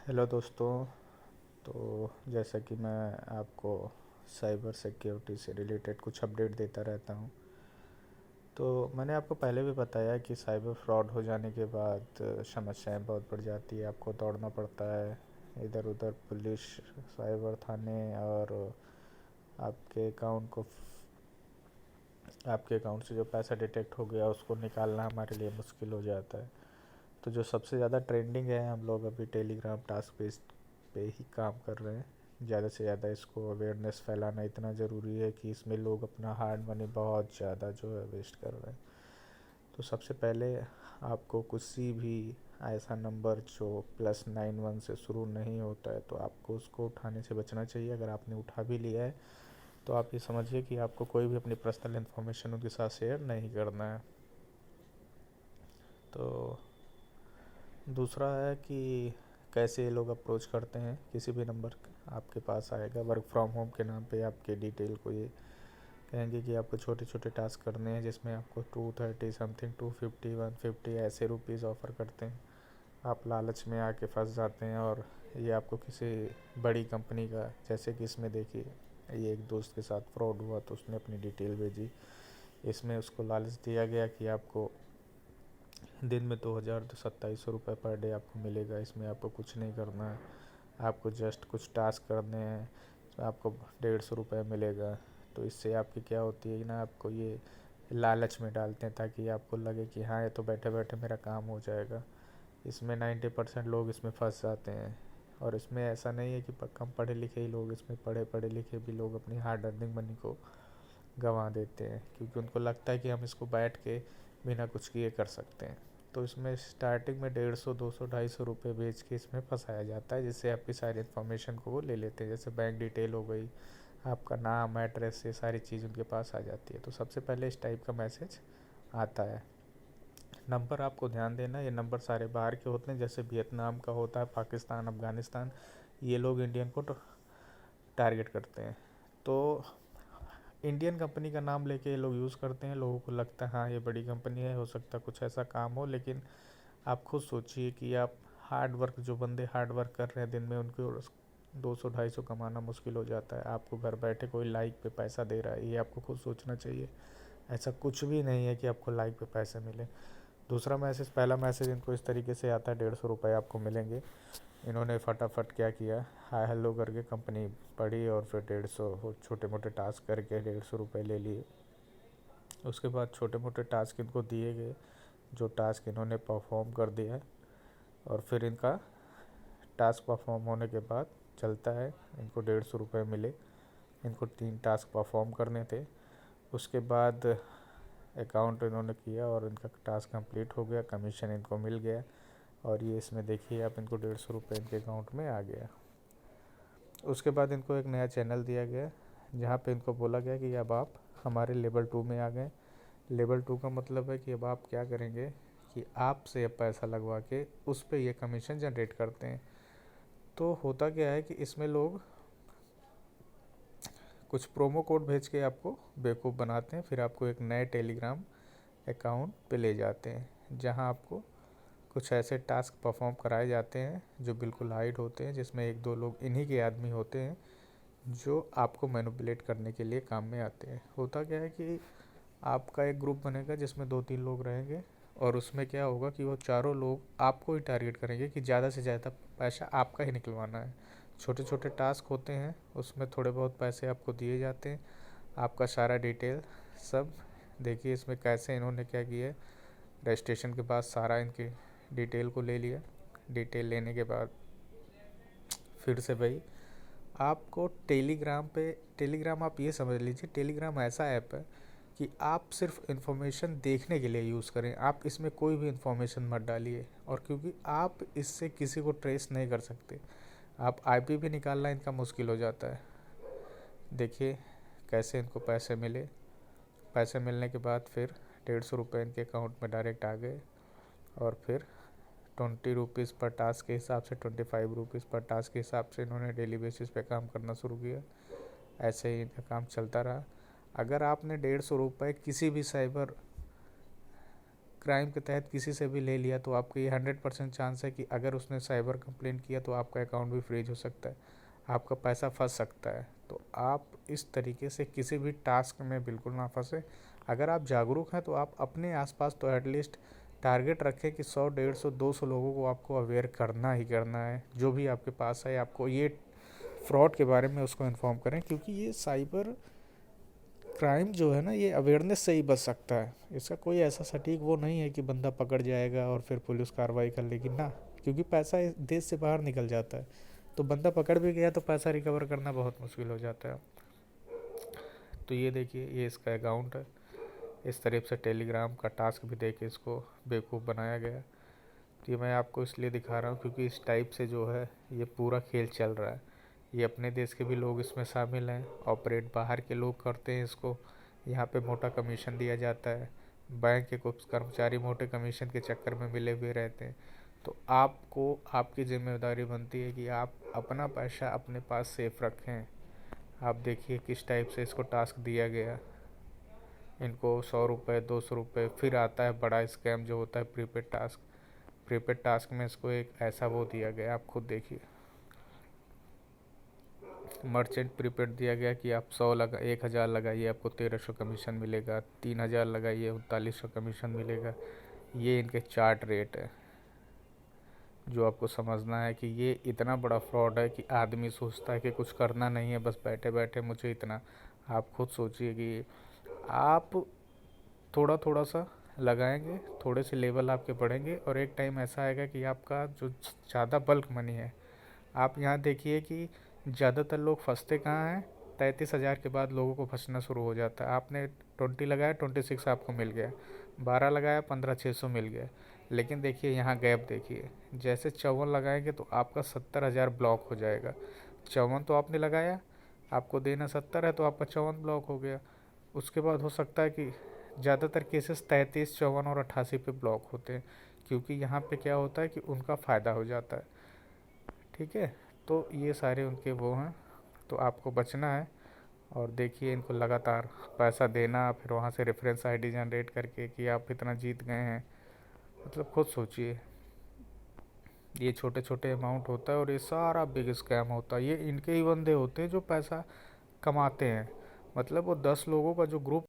Hello दोस्तों। तो जैसा कि मैं आपको साइबर सिक्योरिटी से रिलेटेड कुछ अपडेट देता रहता हूँ। तो मैंने आपको पहले भी बताया कि साइबर फ्रॉड हो जाने के बाद समस्याएं बहुत बढ़ जाती है। आपको दौड़ना पड़ता है इधर उधर, पुलिस, साइबर थाने, और आपके अकाउंट से जो पैसा डिटेक्ट हो गया उसको निकालना हमारे लिए मुश्किल हो जाता है। तो जो सबसे ज़्यादा ट्रेंडिंग है, हम लोग अभी टेलीग्राम टास्क बेस पे ही काम कर रहे हैं। ज़्यादा से ज़्यादा इसको अवेयरनेस फैलाना इतना ज़रूरी है कि इसमें लोग अपना हार्ड मनी बहुत ज़्यादा जो है वेस्ट कर रहे हैं। तो सबसे पहले आपको किसी भी ऐसा नंबर जो +91 से शुरू नहीं होता है तो आपको उसको उठाने से बचना चाहिए। अगर आपने उठा भी लिया है तो आप ये समझिए कि आपको कोई भी अपनी पर्सनल इन्फॉर्मेशन उनके साथ शेयर नहीं करना है। तो दूसरा है कि कैसे ये लोग अप्रोच करते हैं। किसी भी नंबर आपके पास आएगा वर्क फ्रॉम होम के नाम पे, आपके डिटेल को ये कहेंगे कि आपको छोटे छोटे टास्क करने हैं जिसमें आपको 230 समथिंग, 250, 150 ऐसे रुपीज़ ऑफ़र करते हैं। आप लालच में आके फंस जाते हैं और ये आपको किसी बड़ी कंपनी का, जैसे कि इसमें देखिए ये एक दोस्त के साथ फ्रॉड हुआ तो उसने अपनी डिटेल भेजी। इसमें उसको लालच दिया गया कि आपको दिन में 2,2700 रुपये पर डे आपको मिलेगा। इसमें आपको कुछ नहीं करना है, आपको जस्ट कुछ टास्क करने हैं, तो आपको 150 रुपये मिलेगा। तो इससे आपकी क्या होती है ना, आपको ये लालच में डालते हैं ताकि आपको लगे कि हाँ ये तो बैठे बैठे मेरा काम हो जाएगा। इसमें 90% लोग इसमें फंस जाते हैं। और इसमें ऐसा नहीं है कि कम पढ़े लिखे ही लोग, इसमें पढ़े पढ़े लिखे भी लोग अपनी हार्ड अर्निंग मनी को गंवा देते हैं, क्योंकि उनको लगता है कि हम इसको बैठ के बिना कुछ किए कर सकते हैं। तो इसमें स्टार्टिंग में 150, 200, 250 रुपये बेच के इसमें फंसाया जाता है, जिससे आपकी सारी इन्फॉर्मेशन को वो ले लेते हैं। जैसे बैंक डिटेल हो गई, आपका नाम, एड्रेस, ये सारी चीज़ उनके पास आ जाती है। तो सबसे पहले इस टाइप का मैसेज आता है। नंबर आपको ध्यान देना, ये नंबर सारे बाहर के होते हैं, जैसे वियतनाम का होता है, पाकिस्तान, अफ़गानिस्तान, ये लोग इंडियन को टारगेट करते हैं। तो इंडियन कंपनी का नाम लेके ये लोग यूज़ करते हैं। लोगों को लगता है हाँ ये बड़ी कंपनी है, हो सकता है कुछ ऐसा काम हो, लेकिन आप खुद सोचिए कि आप हार्ड वर्क, जो बंदे हार्ड वर्क कर रहे हैं दिन में, उनको 200-250 कमाना मुश्किल हो जाता है। आपको घर बैठे कोई लाइक पे पैसा दे रहा है, ये आपको खुद सोचना चाहिए। ऐसा कुछ भी नहीं है कि आपको लाइक पे पैसे मिले। दूसरा मैसेज, पहला मैसेज इनको इस तरीके से आता है, 150 रुपये आपको मिलेंगे। इन्होंने फटाफट क्या किया, हाय हेलो करके कंपनी पढ़ी और फिर 150 छोटे मोटे टास्क करके 150 रुपये ले लिए। उसके बाद छोटे मोटे टास्क इनको दिए गए, जो टास्क इन्होंने परफॉर्म कर दिया। और फिर इनका टास्क परफॉर्म होने के बाद चलता है, इनको 150 रुपये मिले। इनको 3 टास्क परफॉर्म करने थे। उसके बाद अकाउंट इन्होंने किया और इनका टास्क कंप्लीट हो गया, कमीशन इनको मिल गया। और ये इसमें देखिए आप, इनको 150 रुपये इनके अकाउंट में आ गया। उसके बाद इनको एक नया चैनल दिया गया, जहाँ पे इनको बोला गया कि अब आप हमारे लेवल 2 में आ गए। लेवल 2 का मतलब है कि अब आप क्या करेंगे कि आपसे अब पैसा लगवा के उस पर ये कमीशन जनरेट करते हैं। तो होता क्या है कि इसमें लोग कुछ प्रोमो कोड भेज के आपको बेवकूफ़ बनाते हैं, फिर आपको एक नए टेलीग्राम अकाउंट पे ले जाते हैं, जहां आपको कुछ ऐसे टास्क परफॉर्म कराए जाते हैं जो बिल्कुल हाइड होते हैं, जिसमें एक दो लोग इन्हीं के आदमी होते हैं जो आपको मैनिपुलेट करने के लिए काम में आते हैं। होता क्या है कि आपका एक ग्रुप बनेगा जिसमें 2-3 लोग रहेंगे, और उसमें क्या होगा कि वो चारों लोग आपको ही टारगेट करेंगे कि ज़्यादा से ज़्यादा पैसा आपका ही निकलवाना है। छोटे छोटे टास्क होते हैं, उसमें थोड़े बहुत पैसे आपको दिए जाते हैं। आपका सारा डिटेल सब देखिए इसमें कैसे इन्होंने क्या किया। रजिस्ट्रेशन के बाद सारा इनकी डिटेल को ले लिया। डिटेल लेने के बाद फिर से भाई आपको टेलीग्राम आप ये समझ लीजिए, टेलीग्राम ऐसा ऐप है कि आप सिर्फ इन्फॉर्मेशन देखने के लिए यूज़ करें। आप इसमें कोई भी इन्फॉर्मेशन मत डालिए, और क्योंकि आप इससे किसी को ट्रेस नहीं कर सकते, आप आईपी भी निकालना इनका मुश्किल हो जाता है। देखिए कैसे इनको पैसे मिले। पैसे मिलने के बाद फिर 150 रुपये इनके अकाउंट में डायरेक्ट आ गए। और फिर 20 रुपीज़ पर टास्क के हिसाब से, 25 रुपीज़ पर टास्क के हिसाब से इन्होंने डेली बेसिस पे काम करना शुरू किया। ऐसे ही इनका काम चलता रहा। अगर आपने 150 रुपये किसी भी साइबर क्राइम के तहत किसी से भी ले लिया तो आपको ये 100% चांस है कि अगर उसने साइबर कंप्लेंट किया तो आपका अकाउंट भी फ्रीज हो सकता है, आपका पैसा फंस सकता है। तो आप इस तरीके से किसी भी टास्क में बिल्कुल ना फंसे। अगर आप जागरूक हैं तो आप अपने आसपास तो एटलीस्ट टारगेट रखें कि 100, 150, 200 लोगों को आपको अवेयर करना ही करना है। जो भी आपके पास है आपको ये फ्रॉड के बारे में उसको इन्फॉर्म करें, क्योंकि ये साइबर क्राइम जो है ना ये अवेयरनेस से ही बच सकता है। इसका कोई ऐसा सटीक वो नहीं है कि बंदा पकड़ जाएगा और फिर पुलिस कार्रवाई कर लेगी ना, क्योंकि पैसा देश से बाहर निकल जाता है। तो बंदा पकड़ भी गया तो पैसा रिकवर करना बहुत मुश्किल हो जाता है। तो ये देखिए, ये इसका अकाउंट है। इस तरह से टेलीग्राम का टास्क भी देके इसको बेवकूफ़ बनाया गया। तो ये मैं आपको इसलिए दिखा रहा हूँ क्योंकि इस टाइप से जो है ये पूरा खेल चल रहा है। ये अपने देश के भी लोग इसमें शामिल हैं, ऑपरेट बाहर के लोग करते हैं इसको। यहाँ पे मोटा कमीशन दिया जाता है, बैंक के कुछ कर्मचारी मोटे कमीशन के चक्कर में मिले हुए रहते हैं। तो आपको आपकी जिम्मेदारी बनती है कि आप अपना पैसा अपने पास सेफ रखें। आप देखिए किस टाइप से इसको टास्क दिया गया। इनको 100 रुपये, 200 रुपये, फिर आता है बड़ा स्कैम जो होता है प्रीपेड टास्क। प्रीपेड टास्क में इसको एक ऐसा वो दिया गया, आप खुद देखिए। मर्चेंट प्रीपेड दिया गया कि आप 1000 लगाइए आपको 1300 कमीशन मिलेगा, 3000 लगाइए 3900 कमीशन मिलेगा। ये इनके चार्ट रेट है। जो आपको समझना है कि ये इतना बड़ा फ्रॉड है कि आदमी सोचता है कि कुछ करना नहीं है, बस बैठे बैठे मुझे इतना। आप खुद सोचिए कि आप थोड़ा थोड़ा सा लगाएंगे, थोड़े से लेवल आपके बढ़ेंगे और एक टाइम ऐसा आएगा कि आपका जो ज़्यादा बल्क मनी है। आप यहाँ देखिए कि ज़्यादातर लोग फंसते कहाँ हैं। 33,000 के बाद लोगों को फंसना शुरू हो जाता है। आपने 20 लगाया, 26 आपको मिल गया, 12 लगाया, 15,600 मिल गया। लेकिन देखिए यहाँ गैप देखिए, जैसे 54 लगाएंगे तो आपका 70,000 ब्लॉक हो जाएगा। 54 तो आपने लगाया, आपको देना 70 है तो आपका 54 ब्लॉक हो गया। उसके बाद हो सकता है कि ज़्यादातर केसेस 33, 54 और 88 पे ब्लॉक होते हैं, क्योंकि यहाँ पे क्या होता है कि उनका फ़ायदा हो जाता है। ठीक है, तो ये सारे उनके वो हैं। तो आपको बचना है और देखिए इनको लगातार पैसा देना, फिर वहाँ से रेफरेंस आईडी जनरेट करके कि आप इतना जीत गए हैं। मतलब खुद सोचिए, ये छोटे छोटे अमाउंट होता है और ये सारा बिग स्कैम होता है। ये इनके ही बंदे होते हैं जो पैसा कमाते हैं। मतलब वो 10 लोगों का जो ग्रुप